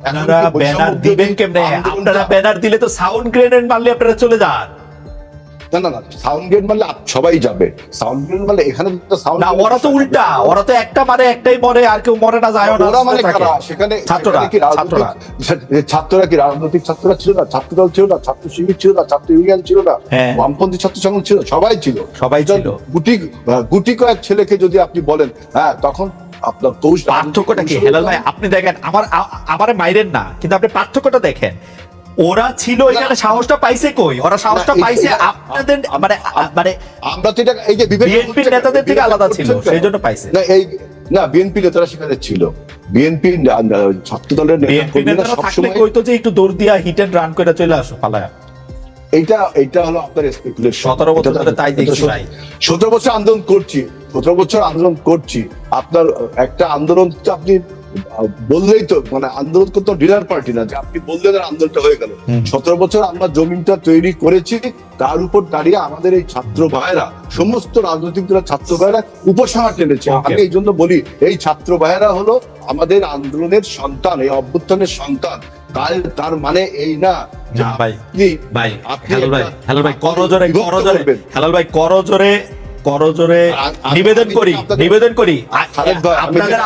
আপনারা ব্যানার দিবেন কেমনে? আপনারা ব্যানার দিলে তো সাউন্ড গ্রেনেড মারলে আপনারা চলে যান। না না না, সাউন্ড গ্রেড মারলে সবাই যাবে। সাউন্ড গ্রেড মারলে এখানে তো সাউন্ড না, ওরা তো উল্টা, ওরা তো একটা মারে একটাই মরে, আর কেউ মরে না, যায় না। ওরা মানে কারা? সেখানে ছাত্ররা কি রাজনৈতিক ছাত্ররা ছিল না? ছাত্রদল ছিল না? ছাত্র শিবির ছিল না? ছাত্র ইউনিয়ন ছিল না? বামপন্থী ছাত্র সংগঠন ছিল? সবাই ছিল, সবাই ছিল। গুটি কয়েক ছেলেকে যদি আপনি বলেন, হ্যাঁ, তখন আপনার পার্থক্যটা কি হেলাল ভাই? আপনি দেখেন, আমার মাইরেন না, কিন্তু আপনি পার্থক্যটা দেখেন। ওরা ছিল এখানে, সাহসটা পাইছে কই? ওরা সাহসটা পাইছে আপনাদের মানে আমরা তো এটা এই যে বিএনপি নেতাদের থেকে আলাদা ছিল, সেই জন্য পাইছে। না, বিএনপি নেতারা সেখানে ছিল। বিএনপি ছাত্র দলের নেতারা থাকলে কইতো যে একটু দৌড় দিয়া হিট এন্ড রান করে চলে আসো পালায়া। এইটা হলো আপনার স্পেকুলেশন। 17 বছর ধরে তাই দেখছি ভাই। 17 বছর আন্দোলন করছি, 17 বছর আন্দোলন করছি। আপনার একটা আন্দোলন তো আপনি বললেই তো, মানে আন্দোলন করতে ডিনার পার্টি না যে আপনি বললেন আন্দোলনটা হয়ে গেল। 17 বছর আমরা জমিনটা তৈরি করেছি, তার উপর দাঁড়িয়ে আমাদের এই ছাত্র ভাইয়েরা, সমস্ত রাজনৈতিক দলের ছাত্র ভাইয়েরা উপসংহার টেনেছে। আমি এই জন্য বলি, এই ছাত্র ভাইয়েরা হলো আমাদের আন্দোলনের সন্তান, এই অভ্যুত্থানের সন্তান। তার মানে এই না করজোরে নিবেদন করি আপনাদের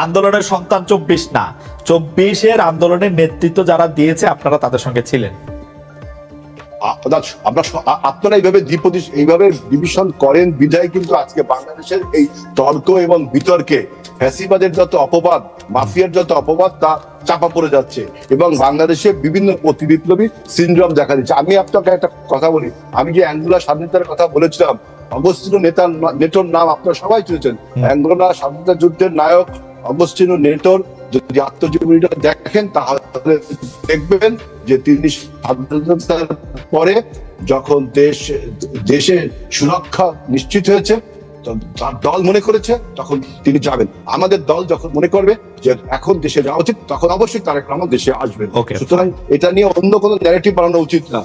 আন্দোলনের সন্তান 24 না, 24-এর আন্দোলনের নেতৃত্ব যারা দিয়েছে আপনারা তাদের সঙ্গে ছিলেন। আপনারা এইভাবে ডিভিশন করেন বিধায় কিন্তু আজকে বাংলাদেশের এই তর্ক এবং বিতর্কে ফ্যাসিবাদের যত অপবাদ, মাফিয়ার যত অপবাদ, তা চাপা পড়ে যাচ্ছে এবং বাংলাদেশে বিভিন্ন প্রতিবিপ্লবী সিনড্রোম দেখা দিচ্ছে। আমি আপনাকে একটা কথা বলি, আমি যে অ্যাঙ্গুলার স্বাধীনতার কথা বলেছিলাম, অগস্টিনো নেটোর নাম আপনারা সবাই শুনেছেন। অ্যাঙ্গোলার স্বাধীনতা যুদ্ধের নায়ক অগস্টিনো নেটোর যদি আত্মজীবনীটা দেখেন, তাহলে দেখবেন যে তিনি স্বাধীনতার পরে যখন দেশে সুরক্ষা নিশ্চিত হয়েছে, তার দল মনে করেছে তখন তিনি যাবেন। আমাদের দল যখন মনে করবে যে এখন দেশে যাওয়া উচিত, তখন অবশ্যই তারেক রহমান দেশে আসবেন। সুতরাং এটা নিয়ে অন্য কোনো ন্যারেটিভ বানানো উচিত না।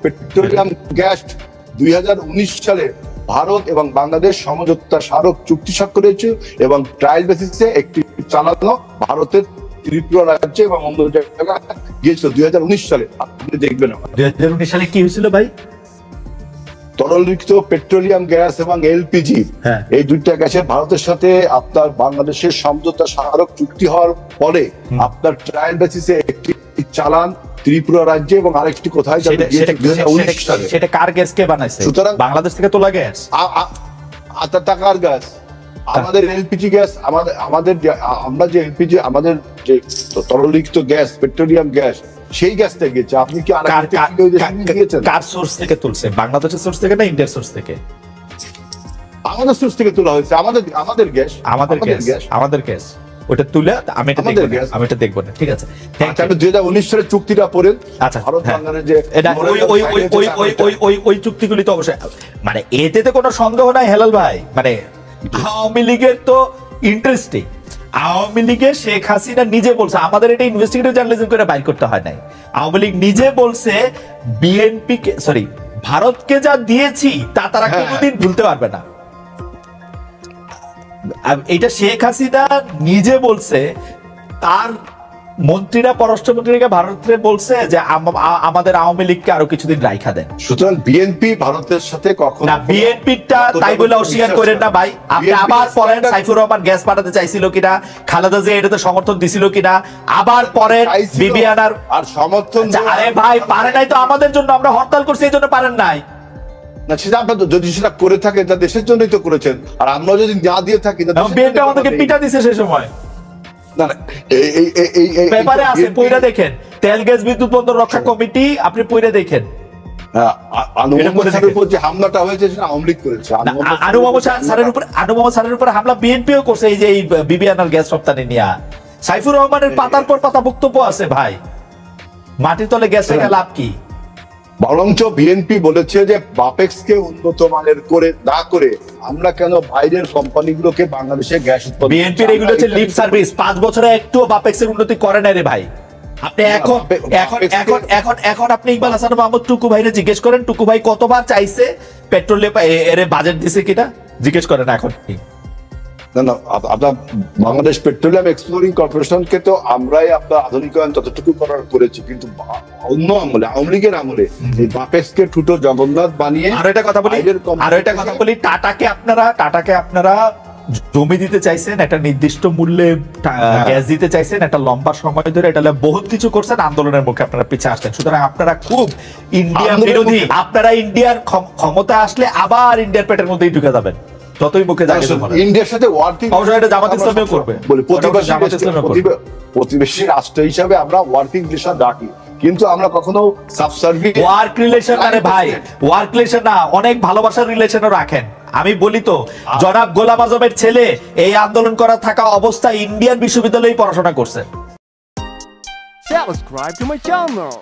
পেট্রোলিয়াম গ্যাস 2019 সালে ভারত এবং বাংলাদেশ সমঝোতা স্মারক চুক্তি স্বাক্ষর হয়েছে এবং ট্রায়াল বেসিসে একটি চালানো ভারতের ত্রিপুরা রাজ্যে এবং অন্য জায়গায় গিয়েছিল 2019 সালে। আপনি দেখবেন 2019 সালে কি হয়েছিল ভাই? তরলীকৃত পেট্রোলিয়াম গ্যাস এবং এলপিজি, এই দুইটা গ্যাসের ভারতের সাথে আপনার বাংলাদেশের সমঝোতা স্মারক চুক্তি হওয়ার পরে আপনার ট্রায়াল বেসিসে একটি চালান ত্রিপুরা রাজ্যে এবং আরেকটি কোথায় যাবে 2019 সালে। সেটা কার গ্যাস কে বানাইছে? সুতরাং বাংলাদেশ থেকে তোলা গ্যাস, টাকার গ্যাস। আমাদের এলপিজি গ্যাস, আমরা যে এলপিজি, আমাদের যে তরলীকৃত গ্যাস, পেট্রোলিয়াম গ্যাস, সেই গ্যাসটা গেছে। আপনি কি কার সোর্স থেকে তুলছে? বাংলাদেশের সোর্স থেকে না ইন্ডিয়ার সোর্স থেকে? আমাদের সোর্স থেকে তোলা হয়েছে। আমাদের গ্যাস ওটা তুলে আমি এটা দেখবো না, ঠিক আছে? 2019 সালের চুক্তিটা পড়েন। আচ্ছা, ভারত বাংলাদেশ যে ওই চুক্তিগুলি তো অবশ্যই, মানে এতে তো কোনো সন্দেহ নাই হেলাল ভাই। মানে আওয়ামী লীগের তো ইন্টারেস্টিং, আওয়ামী লীগের শেখ হাসিনা নিজে বলছে, আমাদের এটা ইনভেস্টিগেটিভ জার্নালিজম করে বাইর করতে হয় নাই। আওয়ামী লীগ নিজে বলছে বিএনপি কে, সরি, ভারতকে যা দিয়েছি তা তারা কোনোদিন ভুলতে পারবে না। এটা শেখ হাসিনা নিজে বলছে, তার মন্ত্রীরা, পররাষ্ট্রমন্ত্রীকে ভারতে বলছে যে আমাদের আওয়ামী লীগকে আরো কিছুদিন রাইখা দেন। সুতরাং বিএনপি ভারতের সাথে কখনো না, বিএনপিটা তাই বলে অস্বীকার করেন না ভাই। আপনি আবার পড়েন সাইফুর রহমান গ্যাস পাঠাতে চাইছিল কিনা, খালেদা জিয়া এটাতে সমর্থন দিছিল কিনা, আবার পড়েন বিবিআনার আর সমর্থন। আরে ভাই, পারে নাই তো আমাদের জন্য, আমরা হরতাল করছি এই জন্য পারেন নাই না। সেটা আপনার যদি সেটা করে থাকেন তা দেশের জন্যই তো করেছেন, আর আমরা যদি না দিয়ে থাকি, বিএনপি আমাদেরকে পিটা দিছে সেই সময়। পেপারে আছে, পইরা দেখেন, তেল গ্যাস বিদ্যুৎ বন্দর রক্ষা কমিটি, আপনি পইরা দেখেন। হামলাটা হয়েছে আওয়ামী লীগ করেছে। আনু স্যারের উপরে হামলা বিএনপিও করছে, এই যে এই বিবিআনার গ্যাস রপ্তানি নিয়ে। সাইফুর রহমানের পাতার পর পাতা বক্তব্য আছে ভাই, মাটির তলে গ্যাস রেখে লাভ কি? বরঞ্চ বিএনপি বলেছে যে বাপেক্স কে উন্নত মানের করে না করে আমরা কেন বাইরের কোম্পানিগুলোকে বাংলাদেশে গ্যাস উৎপাদন। বিএনপির এগুলো হচ্ছে লিপ সার্ভিস। 5 বছরে একটু বাপেক্সের উন্নতি করে না রে ভাই। আপনি এখন আপনি ইকবাল হাসান মাহমুদ টুকু ভাইরে জিজ্ঞেস করেন, টুকু ভাই কতবার চাইছে পেট্রোলে এর বাজেট দিছে কিনা, জিজ্ঞেস করেন এখন। না না আপনার বাংলাদেশ পেট্রোলিয়াম এক্সপ্লোরিং কর্পোরেশনকে তো আমরাই আপনার আধুনিকায়ন ততটুকু করেছি, কিন্তু অন্য আমলে আওয়ামী লীগের আমলে এই বাপেক্সকে ঠুটো জগন্নাথ বানিয়ে আরো একটা কথা বলি টাটাকে আপনারা জমি দিতে চাইছেন, একটা নির্দিষ্ট মূল্যে গ্যাস দিতে চাইছেন, একটা লম্বা সময় ধরে এটা বহুত কিছু করছেন, আন্দোলনের মুখে আপনারা পিছিয়ে আসছেন। সুতরাং আপনারা খুব ইন্ডিয়ান বিরোধী, আপনারা ইন্ডিয়ার ক্ষমতা আসলে আবার ইন্ডিয়ার পেটের মধ্যেই ঢুকে যাবেন, যতই মুখে ইন্ডিয়ার সাথে ওয়ার্কিং জামাত ইসলামীও করবে, প্রতিবেশী রাষ্ট্র হিসাবে আমরা ওয়ার্কিং রিলেশন রাখি, কিন্তু আমরা কখনো সাবসার্ভিং ওয়ার্ক রিলেশন আরে ভাই ওয়ার্ক রিলেশন না, অনেক ভালোবাসার রিলেশনও রাখেন। আমি বলি তো, জনাব গোলাম আজমের ছেলে এই আন্দোলন করা থাকা অবস্থায় ইন্ডিয়ান বিশ্ববিদ্যালয়ে পড়াশোনা করছে। Subscribe to my channel.